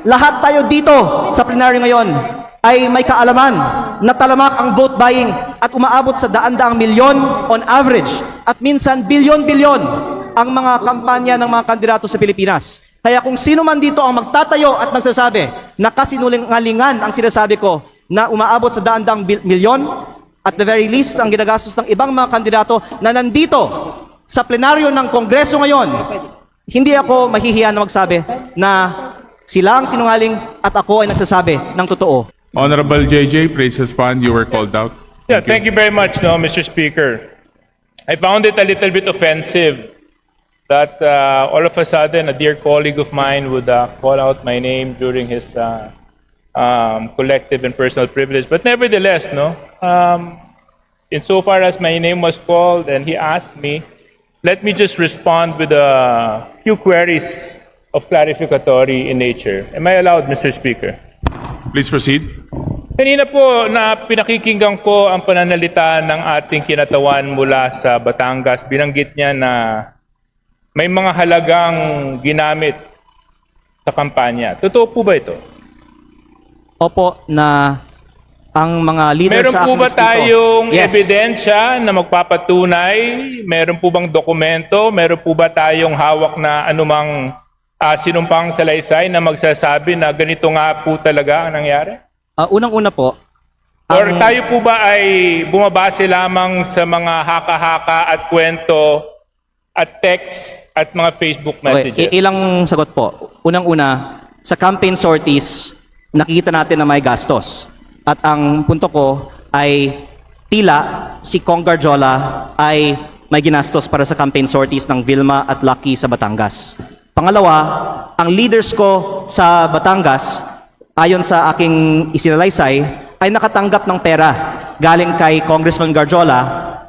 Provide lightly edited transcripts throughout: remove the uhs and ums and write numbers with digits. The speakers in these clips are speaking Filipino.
lahat tayo dito sa plenaryo ngayon ay may kaalaman na talamak ang vote buying at umaabot sa daan-daang milyon on average at minsan bilyon-bilyon ang mga kampanya ng mga kandidato sa Pilipinas. Kaya kung sino man dito ang magtatayo at magsasabi na kasinungalingan ang sinasabi ko na umaabot sa daan-daang milyon, at the very least ang ginagastos ng ibang mga kandidato na nandito sa plenaryo ng Kongreso ngayon, hindi ako mahihiya na magsabi na sila ang sinungaling at ako ay nagsasabi ng totoo. Honorable JJ, please respond. You were called out. Yeah, thank you very much, no, Mr. Speaker. I found it a little bit offensive that all of a sudden a dear colleague of mine would call out my name during his collective and personal privilege. But nevertheless, no, insofar as my name was called and he asked me, let me just respond with a few queries of clarificatory in nature. Am I allowed, Mr. Speaker? Please proceed. Kanina po na pinakikinggan ko ang pananalita ng ating kinatawan mula sa Batangas. Binanggit niya na may mga halagang ginamit sa kampanya. Totoo po ba ito? Opo, na ang mga leaders Meron sa po ba activists dito- tayong Yes. ebidensya na magpapatunay? Meron po bang dokumento? Meron po ba tayong hawak na anumang sinumpang salaysay na magsasabi na ganito nga po talaga ang nangyari? Unang-una po, Or tayo po ba ay bumabase lamang sa mga haka-haka at kwento at text at mga Facebook messages? ilang sagot po. Unang-una, sa campaign sorties, nakikita natin na may gastos. At ang punto ko ay tila si Kong Garjola ay may ginastos para sa campaign sorties ng Vilma at Lucky sa Batangas. Pangalawa, ang leaders ko sa Batangas, ayon sa aking isinalaysay, ay nakatanggap ng pera galing kay Congressman Garjola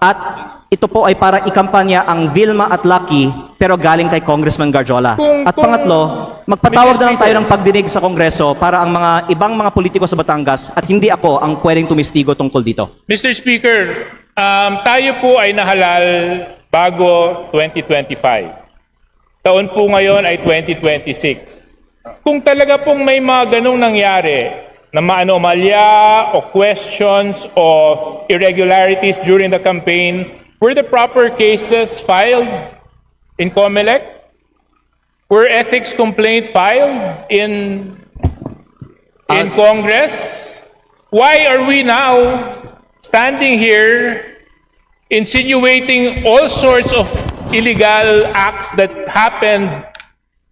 at ito po ay para ikampanya ang Vilma at Lucky pero galing kay Congressman Garjola. At pangatlo, magpatawag na lang tayo ng pagdinig sa Kongreso para ang mga ibang mga politiko sa Batangas at hindi ako ang pwedeng tumistigo tungkol dito. Mr. Speaker, tayo po ay nahalal bago 2025. Taon po ngayon ay 2026. Kung talaga pong may mga ganong nangyari na maanomalya o questions of irregularities during the campaign, were the proper cases filed in COMELEC? Were ethics complaint filed in Congress? Why are we now standing here insinuating all sorts of illegal acts that happened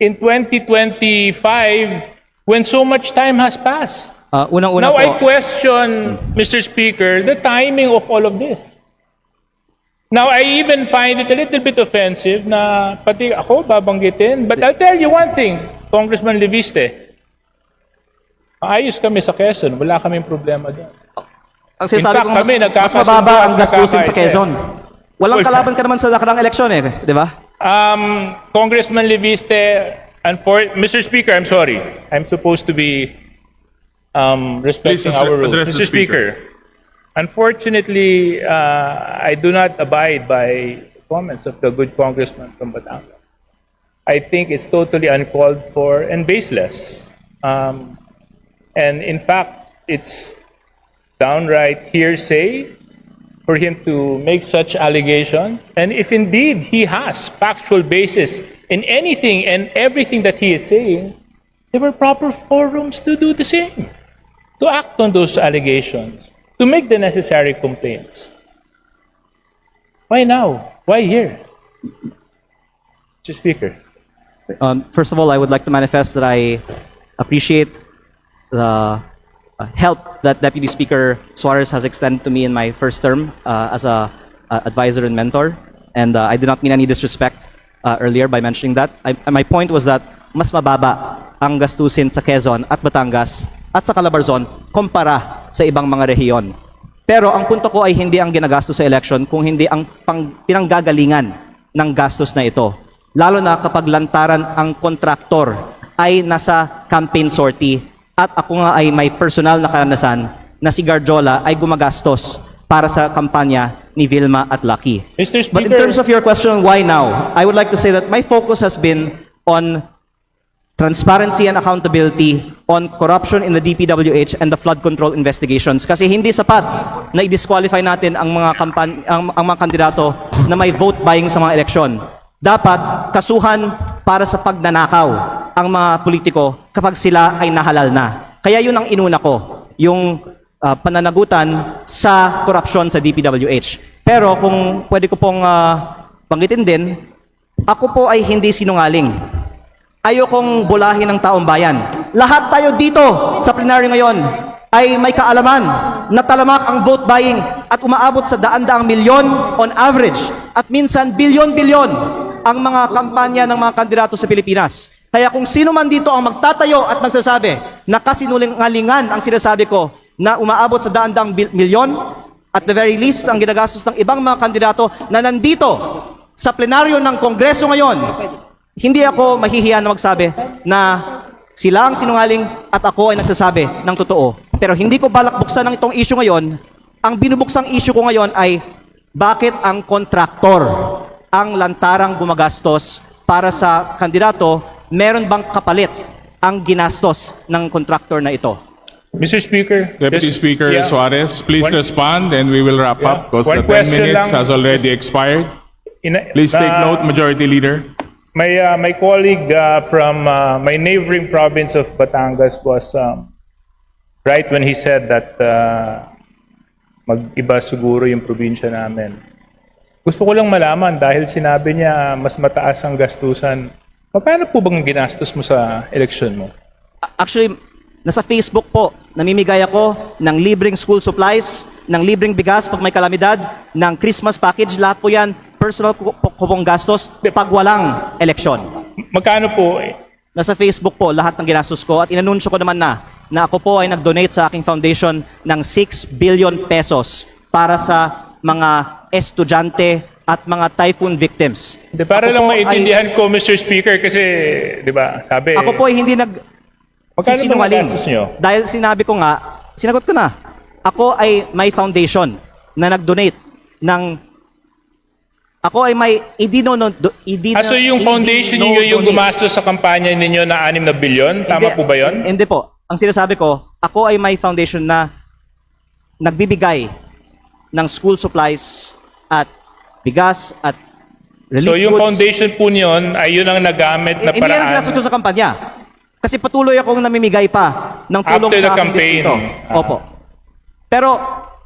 in 2025 when so much time has passed? Unang-una Now po, I question, Mr. Speaker, the timing of all of this. Now I even find it a little bit offensive na pati ako babanggitin. But I'll tell you one thing, Congressman Leviste, maayos kami sa Quezon, wala kaming problema doon. ang sinasabi In fact, ko mas kami nagkakasundo mababa ang at gastusin sa nagkakaisa. Quezon. Walang kalaban ka naman sa nakaraang eleksyon di ba? Congressman Leviste, Mr. Speaker, I'm sorry. I'm supposed to be respecting Please our rules. address the Mr. Speaker, unfortunately, I do not abide by comments of the good congressman from Batangas. I think it's totally uncalled for and baseless. And in fact, it's downright hearsay for him to make such allegations. And if indeed he has factual basis in anything and everything that he is saying, there were proper forums to do the same, to act on those allegations, to make the necessary complaints. Why now? Why here? Mr. Speaker. First of all, I would like to manifest that I appreciate the help that Deputy Speaker Suarez has extended to me in my first term as a advisor and mentor. And I did not mean any disrespect earlier by mentioning that. My point was that mas mababa ang gastusin sa Quezon at Batangas at sa Calabarzon kumpara sa ibang mga rehiyon. Pero ang punto ko ay hindi ang ginagastos sa election kung hindi ang pinanggagalingan ng gastos na ito. Lalo na kapag lantaran ang kontraktor ay nasa campaign sortie at ako nga ay may personal na karanasan na si Garjola ay gumagastos para sa kampanya ni Vilma at Lucky. Mr. Speaker, But in terms of your question, why now? I would like to say that my focus has been on transparency and accountability on corruption in the DPWH and the flood control investigations. Kasi hindi sapat na i-disqualify natin ang mga ang mga kandidato na may vote buying sa mga eleksyon. Dapat kasuhan para sa pagnanakaw ang mga politiko kapag sila ay nahalal na. Kaya yun ang inuna ko, yung pananagutan sa korupsyon sa DPWH. Pero kung pwede ko pong banggitin din, ako po ay hindi sinungaling. Ayokong bulahin ng taong bayan. Lahat tayo dito sa plenaryo ngayon ay may kaalaman na talamak ang vote buying at umaabot sa daan-daang milyon on average at minsan bilyon-bilyon ang mga kampanya ng mga kandidato sa Pilipinas. Kaya kung sino man dito ang magtatayo at magsasabi na kasinungalingan ang sinasabi ko na umaabot sa daan-daang milyon, at the very least ang ginagastos ng ibang mga kandidato na nandito sa plenaryo ng Kongreso ngayon, hindi ako mahihiya na magsabi na sila ang sinungaling at ako ay nagsasabi ng totoo. Pero hindi ko balak buksan ng itong issue ngayon. Ang binubuksang issue ko ngayon ay bakit ang kontraktor ang lantarang gumagastos para sa kandidato, meron bang kapalit ang ginastos ng kontraktor na ito? Mr. Speaker. Deputy Speaker Yeah. Suarez, please One- respond and we will wrap Yeah. up because One the 10 question minutes lang. has already expired. Please take Na- note, Majority Leader. My colleague from my neighboring province of Batangas was right when he said that mag-iba siguro yung probinsya namin. Gusto ko lang malaman dahil sinabi niya mas mataas ang gastusan. Magkano po bang ginastos mo sa eleksyon mo? Actually, nasa Facebook po, namimigay ako ng libreng school supplies, ng libreng bigas pag may kalamidad, ng Christmas package, lahat po yan, personal ko pong gastos pag walang eleksyon. Magkano po? Nasa Facebook po, lahat ng ginastos ko at inanunsyo ko naman na ako po ay nag-donate sa aking foundation ng 6 billion pesos para sa mga estudyante at mga typhoon victims. Di, para Ako lang po maintindihan ko, Mr. Speaker, kasi, di ba, sabi... Ako po ay hindi Magkano ba sisinungaling. nagastos nyo? Dahil sinabi ko nga, sinagot ko na, ako ay may foundation na nag-donate ng... Ako ay may So yung foundation niyo yung gumastos sa kampanya ninyo na 6 na bilyon? Tama po ba yun? Hindi po. Ang sinasabi ko, ako ay may foundation na nagbibigay ng school supplies at bigas at relief So yung goods. foundation po niyon ay yun ang nagamit na Hindi yan ang ginastos ko paraan. sa kampanya. Kasi patuloy akong namimigay pa ng tulong After the sa aking campaign. distrito. Opo. Pero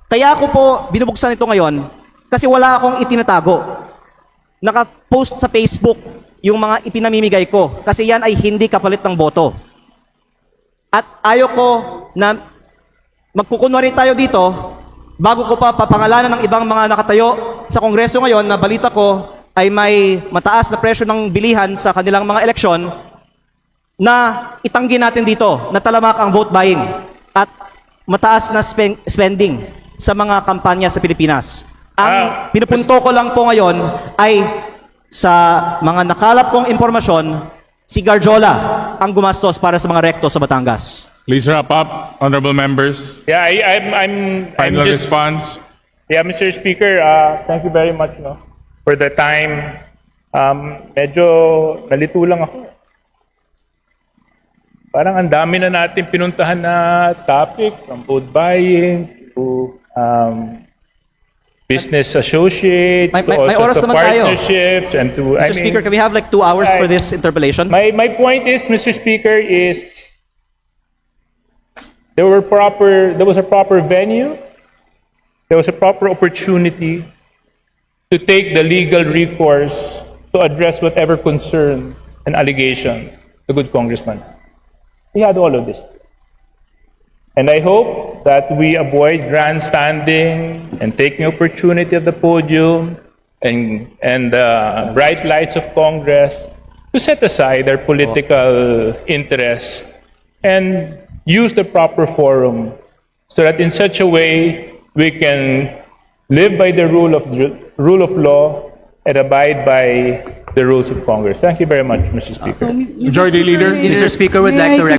kaya ako po binubuksan ito ngayon kasi wala akong itinatago. Naka-post sa Facebook yung mga ipinamimigay ko kasi yan ay hindi kapalit ng boto. At ayoko na magkukunwari tayo dito bago ko pa papangalanan ng ibang mga nakatayo sa Kongreso ngayon na balita ko ay may mataas na presyo ng bilihan sa kanilang mga eleksyon na itanggi natin dito na talamak ang vote buying at mataas na spending sa mga kampanya sa Pilipinas. Ang pinupunto ko lang po ngayon ay sa mga nakalap kong impormasyon, si Garjola ang gumastos para sa mga rekto sa Batangas. Please wrap up, honorable members. Yeah, I'm Final just... response. Yeah, Mr. Speaker, thank you very much for the time. Medyo nalito lang ako. Parang ang dami na natin pinuntahan na topic, from vote buying to business associates, May to oras also to naman tayo. partnerships, and to... Mr. Speaker, can we have like 2 hours for this interpellation? My point is, Mr. Speaker, is there was a proper venue, there was a proper opportunity to take the legal recourse to address whatever concerns and allegations the good congressman. We had all of this. And I hope that we avoid grandstanding and taking opportunity of the podium and bright lights of Congress to set aside our political interests and use the proper forum so that in such a way we can live by the rule of law and abide by the rules of Congress. Thank you very much, Mr. Speaker. Majority Leader. Mr. Speaker would like to